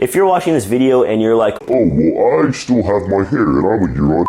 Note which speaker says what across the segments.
Speaker 1: If you're watching this video and you're like,
Speaker 2: oh, well, I still have my hair and I'm a year on.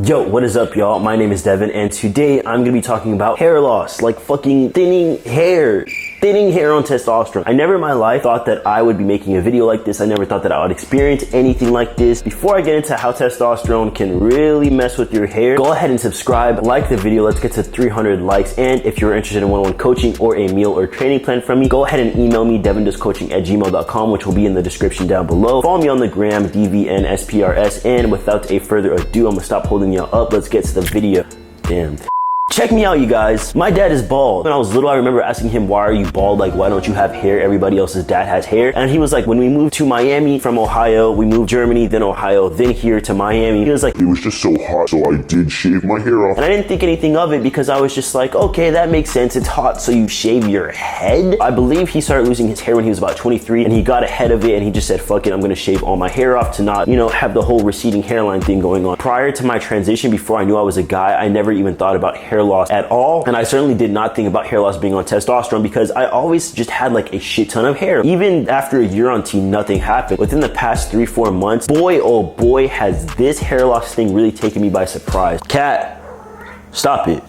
Speaker 1: Yo, what is up, y'all? My name is Devin, and today I'm gonna be talking about hair loss, like fucking thinning hair on testosterone. I never in my life thought that I would be making a video like this. I never thought that I would experience anything like this. Before I get into how testosterone can really mess with your hair, go ahead and subscribe, like the video. Let's get to 300 likes. And if you're interested in one-on-one coaching or a meal or training plan from me, go ahead and email me, devindoescoaching@gmail.com, which will be in the description down below. Follow me on the gram, DVNSPRS. And without a further ado, I'm gonna stop holding y'all up. Let's get to the video. Damn. Check me out, you guys. My dad is bald. When I was little, I remember asking him, why are you bald? Like, why don't you have hair? Everybody else's dad has hair. And he was like, when we moved to Miami from Ohio, we moved Germany, then Ohio, then here to Miami. He was like,
Speaker 2: it was just so hot, so I did shave my hair off.
Speaker 1: And I didn't think anything of it because I was just like, okay, that makes sense. It's hot, so you shave your head. I believe he started losing his hair when he was about 23, and he got ahead of it and he just said, fuck it, I'm gonna shave all my hair off to not, have the whole receding hairline thing going on. Prior to my transition, before I knew I was a guy, I never even thought about hair loss at all. And I certainly did not think about hair loss being on testosterone because I always just had like a shit ton of hair. Even after a year on T, nothing happened. Within the past 3-4 months, boy, oh boy, has this hair loss thing really taken me by surprise. Cat, stop it.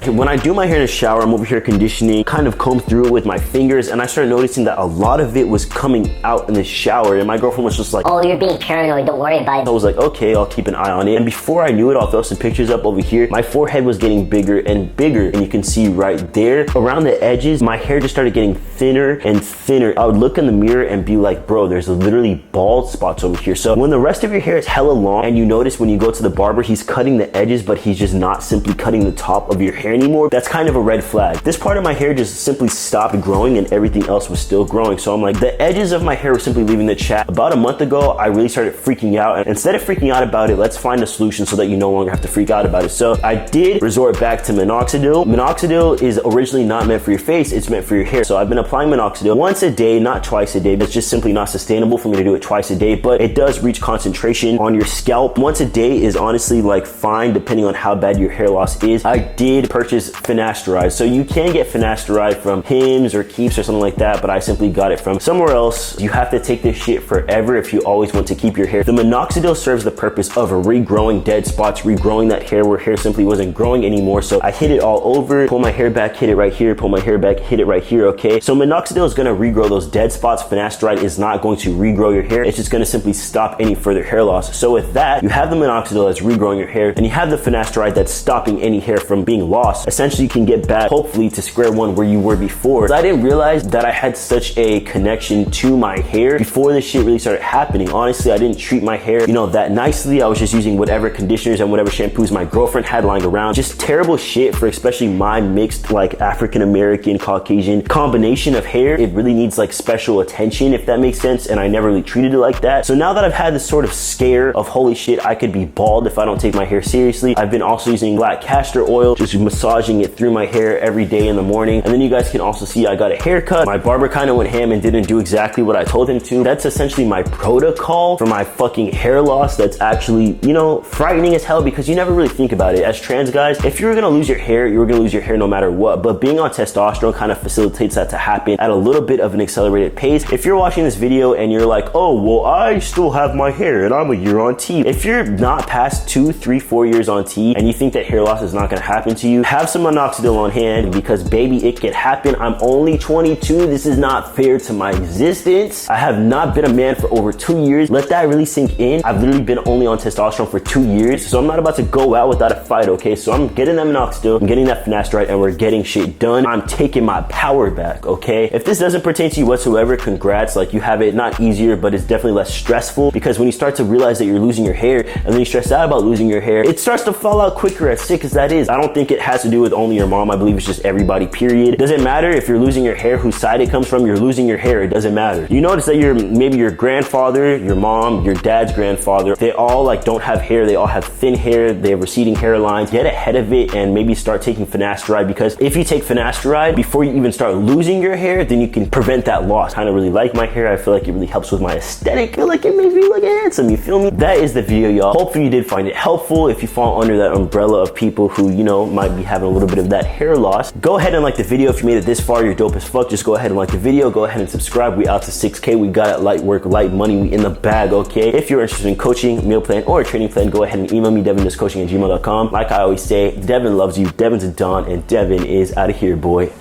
Speaker 1: When I do my hair in the shower, I'm over here conditioning, kind of comb through it with my fingers, and I started noticing that a lot of it was coming out in the shower, and my girlfriend was just like,
Speaker 3: oh, you're being paranoid, don't worry about it.
Speaker 1: I was like, okay, I'll keep an eye on it. And before I knew it, I'll throw some pictures up over here. My forehead was getting bigger and bigger, and you can see right there, around the edges, my hair just started getting thinner and thinner. I would look in the mirror and be like, bro, there's literally bald spots over here. So when the rest of your hair is hella long, and you notice when you go to the barber, he's cutting the edges, but he's just not simply cutting the top of your hair anymore, that's kind of a red flag. This part of my hair just simply stopped growing and everything else was still growing. So I'm like, the edges of my hair were simply leaving the chat. About a month ago, I really started freaking out. And instead of freaking out about it, let's find a solution so that you no longer have to freak out about it. So I did resort back to minoxidil. Minoxidil is originally not meant for your face, it's meant for your hair. So I've been applying minoxidil once a day, not twice a day. It's just simply not sustainable for me to do it twice a day, but it does reach concentration on your scalp. Once a day is honestly like fine, depending on how bad your hair loss is. I did purchase finasteride. So you can get finasteride from Hims or Keeps or something like that, but I simply got it from somewhere else. You have to take this shit forever if you always want to keep your hair. The minoxidil serves the purpose of regrowing dead spots, regrowing that hair where hair simply wasn't growing anymore. So I hit it all over, pull my hair back, hit it right here, pull my hair back, hit it right here, okay? So minoxidil is gonna regrow those dead spots. Finasteride is not going to regrow your hair. It's just gonna simply stop any further hair loss. So with that, you have the minoxidil that's regrowing your hair, and you have the finasteride that's stopping any hair from being lost. Essentially, you can get back, hopefully, to square one where you were before. So I didn't realize that I had such a connection to my hair before this shit really started happening. Honestly, I didn't treat my hair, that nicely. I was just using whatever conditioners and whatever shampoos my girlfriend had lying around. Just terrible shit for especially my mixed, like, African-American, Caucasian combination of hair. It really needs like special attention, if that makes sense, and I never really treated it like that. So now that I've had this sort of scare of holy shit, I could be bald if I don't take my hair seriously, I've been also using black castor oil, just massaging it through my hair every day in the morning. And then you guys can also see I got a haircut. My barber kind of went ham and didn't do exactly what I told him to. That's essentially my protocol for my fucking hair loss. That's actually, frightening as hell because you never really think about it. As trans guys, if you're gonna lose your hair, you're gonna lose your hair no matter what. But being on testosterone kind of facilitates that to happen at a little bit of an accelerated pace. If you're watching this video and you're like, oh, well, I still have my hair and I'm a year on T. If you're not past 2, 3, 4 years on T and you think that hair loss is not gonna happen to you, have some minoxidil on hand because baby, it can happen. I'm only 22. This is not fair to my existence. I have not been a man for over 2 years. Let that really sink in. I've literally been only on testosterone for 2 years. So I'm not about to go out without a fight, okay? So I'm getting that minoxidil, I'm getting that finasteride, and we're getting shit done. I'm taking my power back, okay? If this doesn't pertain to you whatsoever, congrats. Like, you have it not easier, but it's definitely less stressful because when you start to realize that you're losing your hair and then you stress out about losing your hair, it starts to fall out quicker, as sick as that is. I don't think it has to do with only your mom. I believe it's just everybody, period. It doesn't matter if you're losing your hair, whose side it comes from, you're losing your hair. It doesn't matter. You notice that maybe your grandfather, your mom, your dad's grandfather, they all like don't have hair. They all have thin hair. They have receding hairlines. Get ahead of it and maybe start taking finasteride, because if you take finasteride before you even start losing your hair, then you can prevent that loss. I kind of really like my hair. I feel like it really helps with my aesthetic. I feel like it makes me look handsome. You feel me? That is the video, y'all. Hopefully you did find it helpful. If you fall under that umbrella of people who, might be having a little bit of that hair loss. Go ahead and like the video. If you made it this far, you're dope as fuck. Just go ahead and like the video. Go ahead and subscribe. We out to 6K. We got it. Light work, light money. We in the bag, okay? If you're interested in coaching, meal plan, or a training plan, go ahead and email me, devin.coaching@gmail.com. Like I always say, Devin loves you. Devin's a Don, and Devin is out of here, boy.